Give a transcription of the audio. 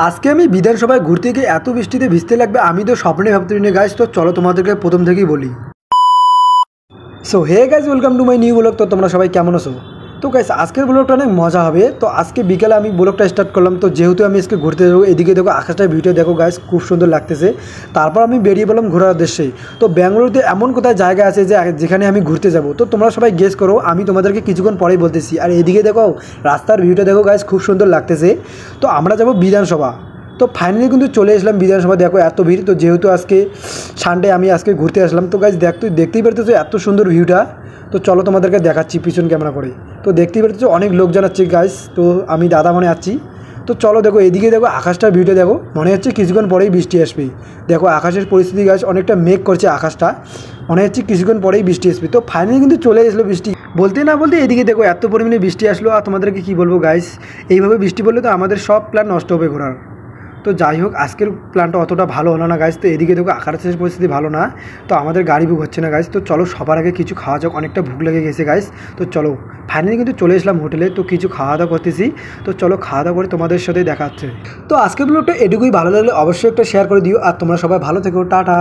আজকে আমি বিধানসভায় ঘুরতে গিয়ে এত বৃষ্টিতে ভিজতে লাগবে আমি তো স্বপ্নে ভাবতে পারিনি গাইস। তো চলো তোমাদেরকে প্রথম থেকেই বলি। So hey guys, welcome to my new blog. তো তোমরা সবাই কেমন আছো? তো গাইস আজকের ব্লগটা অনেক মজা হবে। তো আজকে বিকেলে আমি ব্লগটা স্টার্ট করলাম। তো যেহেতু আমি আজকে ঘুরতে যাবো, এদিকে দেখো আকাশটার ভিডিও দেখো গাইস, খুব সুন্দর লাগতেছে। তারপর আমি বেরিয়ে পড়লাম ঘোরার উদ্দেশ্যে। তো ব্যাঙ্গালোরতে এমন কোথায় জায়গা আছে যে যেখানে আমি ঘুরতে যাব, তো তোমরা সবাই গেস করো, আমি তোমাদেরকে কিছুক্ষণ পরেই বলতেছি। আর এদিকে দেখো রাস্তার ভিউটা দেখো গাইস, খুব সুন্দর লাগতেছে। তো আমরা যাব বিধানসভা। তো ফাইনালি কিন্তু চলে আসলাম বিধানসভা। দেখো এত ভিড়। তো যেহেতু আজকে সানডে, আমি আজকে ঘুরতে আসলাম। তো গাইস দেখতেই পারতেছো এত সুন্দর ভিউটা। তো চলো তোমাদেরকে দেখাচ্ছি পিছন ক্যামেরা করে। তো দেখতেই পারতেছো অনেক লোক জানাচ্ছে গাইস। তো আমি দাদা মনে আছি। তো চলো দেখো এদিকে দেখো আকাশটার ভিউটা দেখো, মনে হচ্ছে কিছুক্ষণ পরেই বৃষ্টি আসবে। দেখো আকাশের পরিস্থিতি গাইস, অনেকটা মেঘ করছে আকাশটা, মনে হচ্ছে কিছুক্ষণ পরেই বৃষ্টি আসবে। তো ফাইনালি কিন্তু চলে আসলো বৃষ্টি। বলতে না বলতে এদিকে দেখো এত পরিমাণে বৃষ্টি আসলো। আর তোমাদেরকে কী বলবো গাইস, এইভাবে বৃষ্টি পড়লে তো আমাদের সব প্ল্যান নষ্ট হবে ঘোরার। তো যাই হোক, আজকের প্ল্যানটা অতটা ভালো হলো না গাইস। তো এদিকে দেখো আকাশের পরিস্থিতি ভালো না। তো আমাদের গাড়ি বুক হচ্ছে না গাইস। তো চলো সবার আগে কিছু খাওয়া যাক, অনেকটা ভুক লেগে গেছে গাইস। তো চলো ফাইনালি কিন্তু চলে আসলাম হোটেলে। তো কিছু খাওয়া দাওয়া করতেছি। তো চলো খাওয়া দাওয়া করে তোমাদের সাথে দেখা হচ্ছে। তো আজকের ব্লগটা এটুকুই। ভালো লাগলে অবশ্যই একটা শেয়ার করে দিও। আর তোমরা সবাই ভালো থেকো, টাটা।